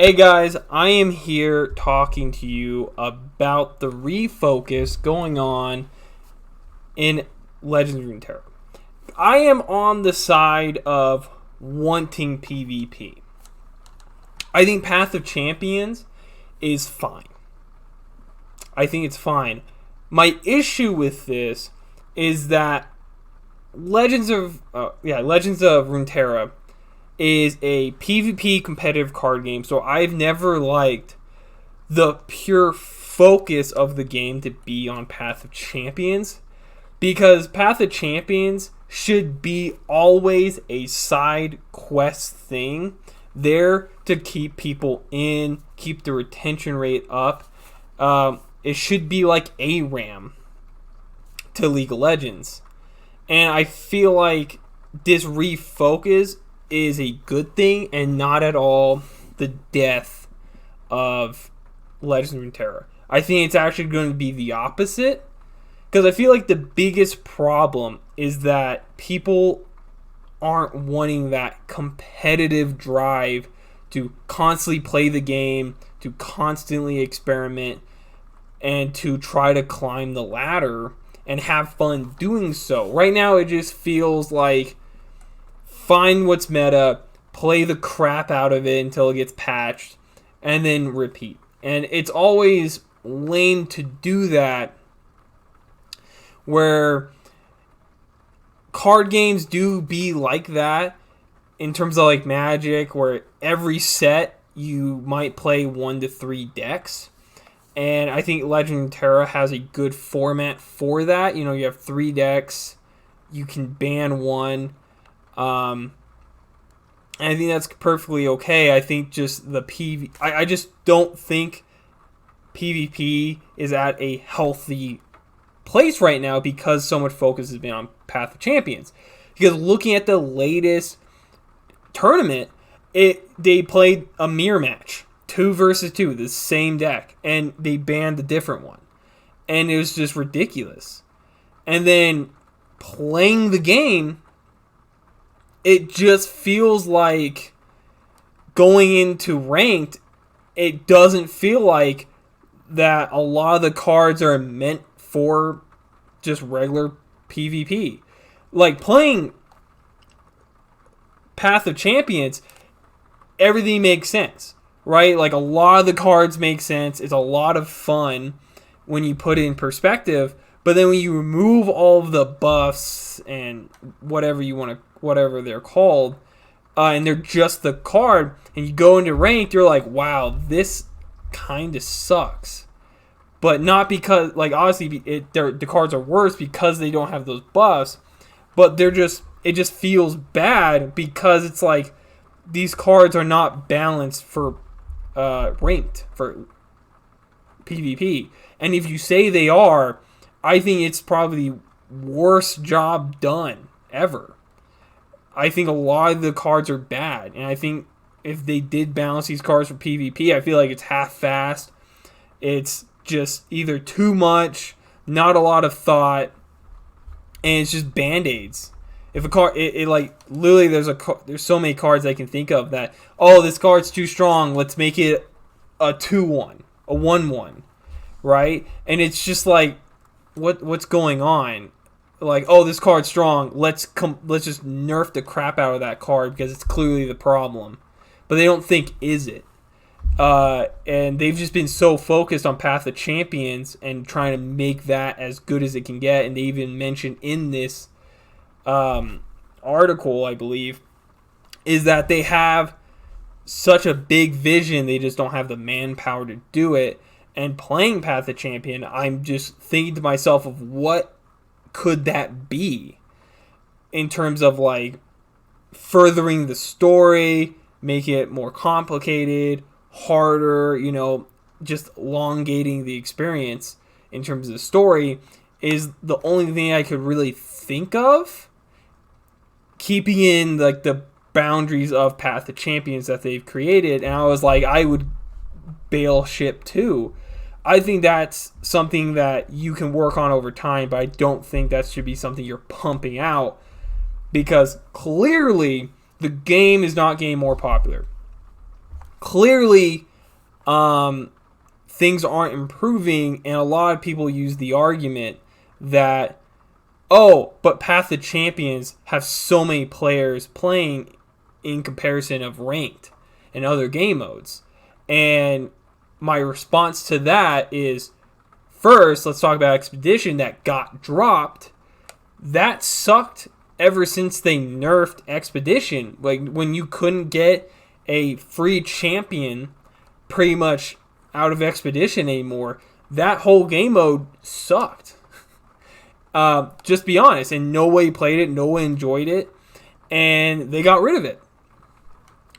Hey guys, I am here talking to you about the refocus going on in Legends of Runeterra. I am on the side of wanting PvP. I think Path of Champions is fine. I think it's fine. My issue with this is that Legends of Runeterra is a PvP competitive card game, so I've never liked the pure focus of the game to be on Path of Champions, because Path of Champions should be always a side quest thing there to keep people in, keep the retention rate up. It should be like ARAM to League of Legends. And I feel like this refocus is a good thing and not at all the death of Legends of Runeterra. I think it's actually going to be the opposite, because I feel like the biggest problem is that people aren't wanting that competitive drive to constantly play the game, to constantly experiment, and to try to climb the ladder and have fun doing so. Right now it just feels like find what's meta, play the crap out of it until it gets patched, and then repeat. And it's always lame to do that, where card games do be like that in terms of like Magic, where every set you might play 1 to 3 decks. And I think Legend of Terra has a good format for that. You know, you have 3 decks, you can ban one. And I think that's perfectly okay. I think just the I just don't think PvP is at a healthy place right now because so much focus has been on Path of Champions. Because looking at the latest tournament, they played a mirror match, 2 versus 2, the same deck, and they banned the different one, and it was just ridiculous. And then playing the game, it just feels like going into ranked, it doesn't feel like that a lot of the cards are meant for just regular PvP. Like playing Path of Champions, everything makes sense, right? Like a lot of the cards make sense. It's a lot of fun when you put it in perspective. But then when you remove all of the buffs and whatever they're called, and they're just the card, and you go into ranked, you're like, wow, this kind of sucks. But not because, like, obviously the cards are worse because they don't have those buffs, but it just feels bad because it's like these cards are not balanced for ranked, for PvP. And if you say they are, I think it's probably the worst job done ever. I think a lot of the cards are bad, and I think if they did balance these cards for PvP, I feel like it's half-assed. It's just either too much, not a lot of thought, and it's just band-aids. If a card, like literally, there's so many cards I can think of that, oh, this card's too strong, let's make it a 2-1, a 1-1, right? And it's just like, what's going on? Like, oh, this card's strong, let's just nerf the crap out of that card because it's clearly the problem. But they don't think, is it? And they've just been so focused on Path of Champions and trying to make that as good as it can get. And they even mentioned in this article, I believe, is that they have such a big vision, they just don't have the manpower to do it. And playing Path of Champion, I'm just thinking to myself of what could that be in terms of like furthering the story, making it more complicated, harder, just elongating the experience in terms of the story is the only thing I could really think of, keeping in like the boundaries of Path of Champions that they've created. And I was like, I would bail ship too. I think that's something that you can work on over time, but I don't think that should be something you're pumping out, because clearly the game is not getting more popular. clearly things aren't improving, and a lot of people use the argument that, oh, but Path of Champions have so many players playing in comparison of ranked and other game modes. And my response to that is, first, let's talk about Expedition that got dropped. That sucked ever since they nerfed Expedition. Like, when you couldn't get a free champion pretty much out of Expedition anymore, that whole game mode sucked. Just be honest, and nobody played it, no one enjoyed it, and they got rid of it.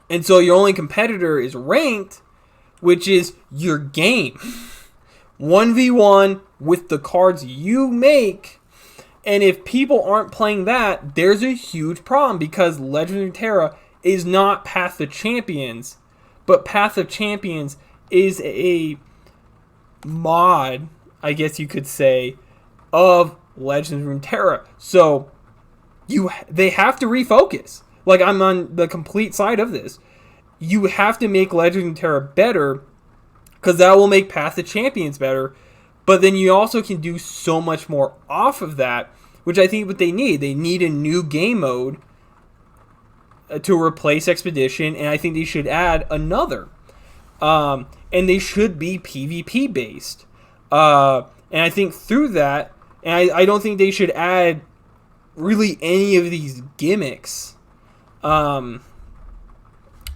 And so your only competitor is ranked, which is your game. 1v1 with the cards you make. And if people aren't playing that, there's a huge problem, because Legends of Runeterra is not Path of Champions, but Path of Champions is a mod, I guess you could say, of Legends of Runeterra. So they have to refocus. Like, I'm on the complete side of this. You have to make Legends of Runeterra better, because that will make Path of Champions better. But then you also can do so much more off of that, which I think what they need. They need a new game mode to replace Expedition, and I think they should add another. And they should be PvP based. And I think through that, and I don't think they should add really any of these gimmicks in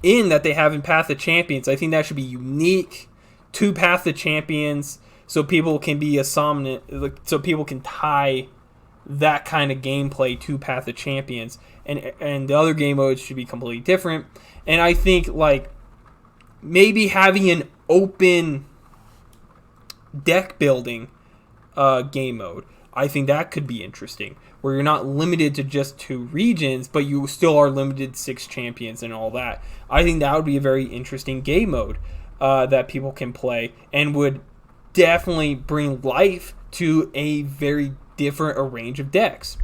that they have in Path of Champions. I think that should be unique to Path of Champions, so people can be so people can tie that kind of gameplay to Path of Champions, and the other game modes should be completely different. And I think, like, maybe having an open deck building game mode, I think that could be interesting, where you're not limited to just 2 regions, but you still are limited to 6 champions and all that. I think that would be a very interesting game mode that people can play, and would definitely bring life to a very different range of decks.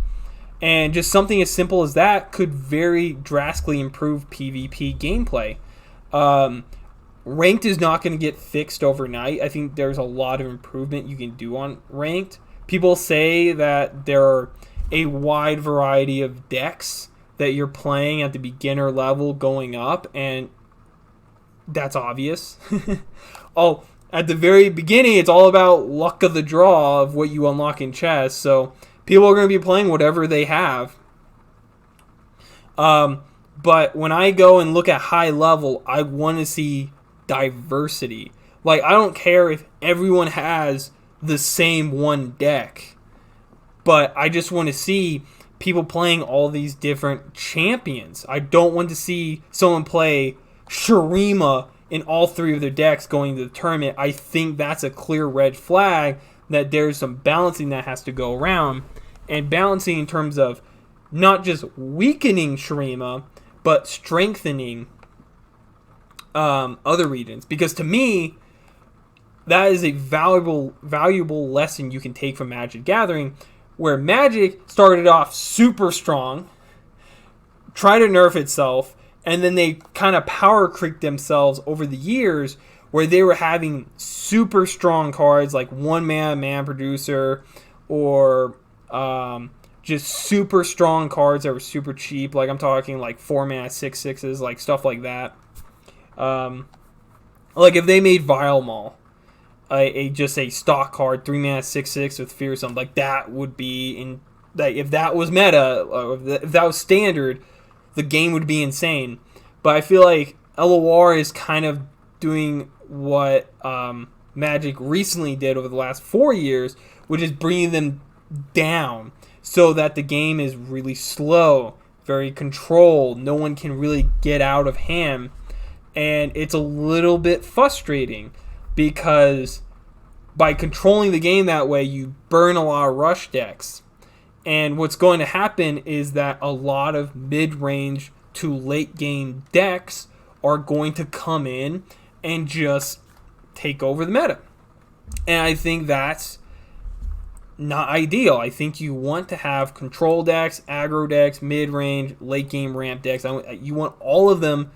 And just something as simple as that could very drastically improve PvP gameplay. Ranked is not going to get fixed overnight. I think there's a lot of improvement you can do on Ranked. People say that there are a wide variety of decks that you're playing at the beginner level going up, and that's obvious. At the very beginning, it's all about luck of the draw of what you unlock in chess, so people are going to be playing whatever they have. But when I go and look at high level, I want to see diversity. Like, I don't care if everyone has the same one deck, but I just want to see people playing all these different champions. I don't want to see someone play Shurima in all 3 of their decks going to the tournament. I think that's a clear red flag, that there's some balancing that has to go around, and balancing in terms of not just weakening Shurima, but strengthening other regions. Because to me, that is a valuable lesson you can take from Magic Gathering, where Magic started off super strong, tried to nerf itself, and then they kind of power creeped themselves over the years, where they were having super strong cards like 1-mana Man Producer, or just super strong cards that were super cheap. Like, I'm talking like 4-mana 6/6s, like stuff like that. Like if they made Vile Maul just a stock card, 3-mana 6/6 with Fearsome, like that would be like, if that was meta, or if that was standard, the game would be insane. But I feel like LOR is kind of doing what Magic recently did over the last 4 years, which is bringing them down so that the game is really slow, very controlled. No one can really get out of hand. And it's a little bit frustrating, because by controlling the game that way, you burn a lot of rush decks. And what's going to happen is that a lot of mid-range to late-game decks are going to come in and just take over the meta. And I think that's not ideal. I think you want to have control decks, aggro decks, mid-range, late-game ramp decks. You want all of them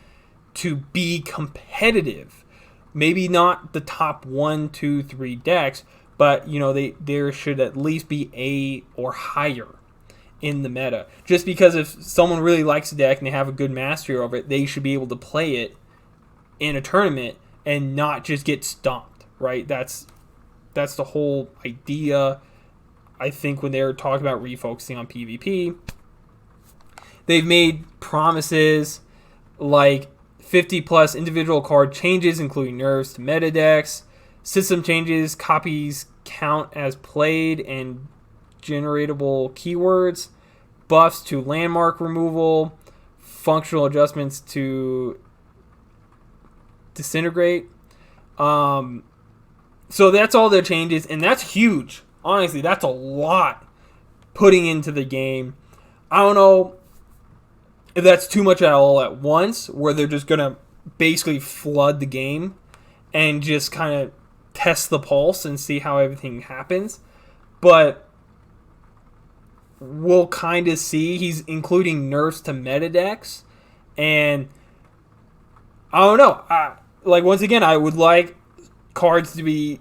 to be competitive. Maybe not the top 1, 2, 3 decks, but there should at least be A or higher in the meta. Just because if someone really likes a deck and they have a good mastery over it, they should be able to play it in a tournament and not just get stomped, right? That's the whole idea. I think when they're talking about refocusing on PvP, they've made promises like 50 plus individual card changes, including nerfs to meta decks, system changes, copies count as played, and generatable keywords, buffs to landmark removal, functional adjustments to disintegrate. So that's all the changes, and that's huge. Honestly, that's a lot putting into the game. I don't know if that's too much at all at once, where they're just going to basically flood the game and just kind of test the pulse and see how everything happens. But we'll kind of see. He's including nerfs to meta decks. And I don't know. Once again, I would like cards to be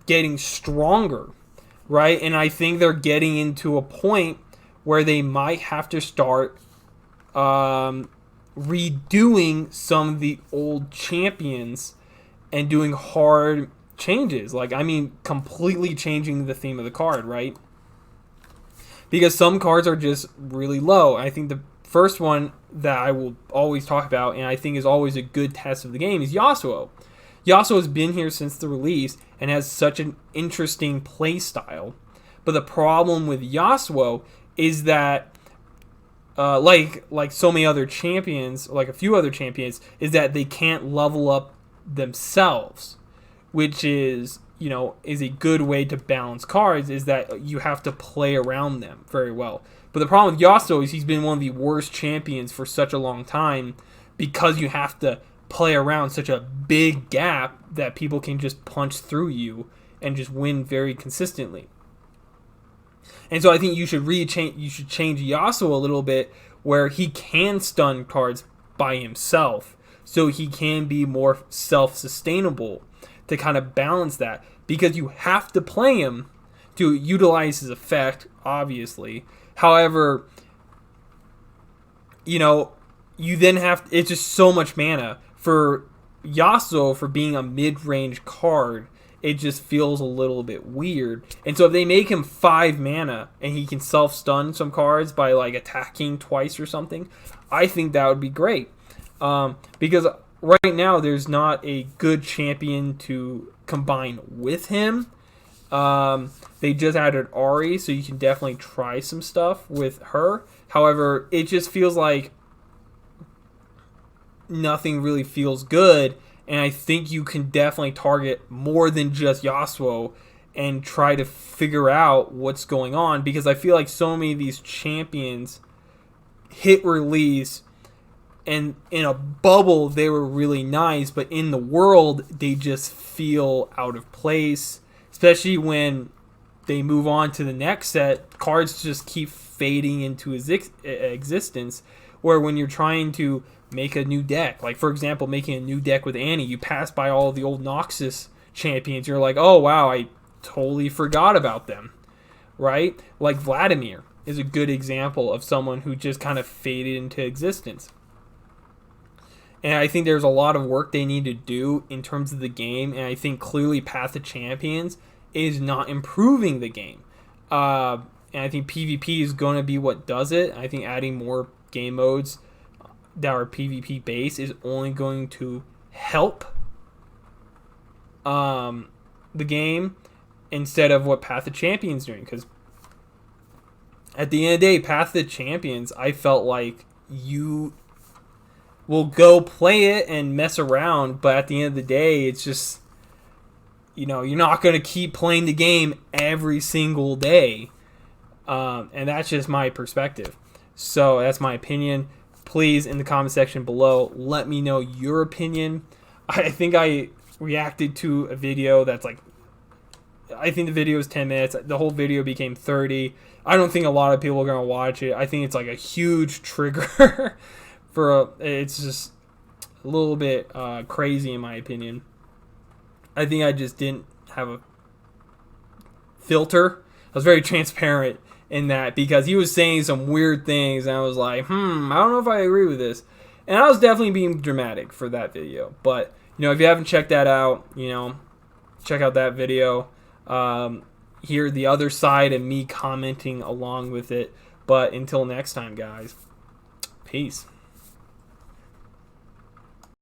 getting stronger, right? And I think they're getting into a point where they might have to start redoing some of the old champions and doing hard changes. Completely changing the theme of the card, right? Because some cards are just really low. I think the first one that I will always talk about, and I think is always a good test of the game, is Yasuo. Yasuo has been here since the release and has such an interesting play style. But the problem with Yasuo is that like so many other champions, like a few other champions, is that they can't level up themselves, which is a good way to balance cards, is that you have to play around them very well. But the problem with Yasuo is he's been one of the worst champions for such a long time because you have to play around such a big gap that people can just punch through you and just win very consistently. And so I think you should change Yasuo a little bit where he can stun cards by himself, so he can be more self-sustainable to kind of balance that, because you have to play him to utilize his effect, obviously. However, you then have, it's just so much mana for Yasuo for being a mid-range card. It just feels a little bit weird. And so if they make him 5 mana and he can self-stun some cards by attacking twice or something, I think that would be great. Because right now there's not a good champion to combine with him. They just added Ahri, so you can definitely try some stuff with her. However, it just feels like nothing really feels good. And I think you can definitely target more than just Yasuo and try to figure out what's going on. Because I feel like so many of these champions hit release, and in a bubble they were really nice, but in the world they just feel out of place. Especially when they move on to the next set, cards just keep fading into existence. Where when you're trying to make a new deck, like for example making a new deck with Annie, you pass by all the old Noxus champions, you're like, oh wow, I totally forgot about them, right? Like Vladimir is a good example of someone who just kind of faded into existence. And I think there's a lot of work they need to do in terms of the game, and I think clearly Path of Champions is not improving the game. And I think PvP is going to be what does it. I think adding more game modes that are PvP based is only going to help the game instead of what Path of Champions doing. Because at the end of the day, Path of the Champions, I felt like you will go play it and mess around, but at the end of the day, it's just, you're not going to keep playing the game every single day. And that's just my perspective. So that's my opinion. Please, in the comment section below, let me know your opinion. I think I reacted to a video that's I think the video is 10 minutes. The whole video became 30. I don't think a lot of people are going to watch it. I think it's a huge trigger it's just, crazy in my opinion. I think I just didn't have a filter. I was very transparent in that because he was saying some weird things, and I was like, I don't know if I agree with this. And I was definitely being dramatic for that video. But, if you haven't checked that out, check out that video. Hear the other side and me commenting along with it. But until next time, guys, peace.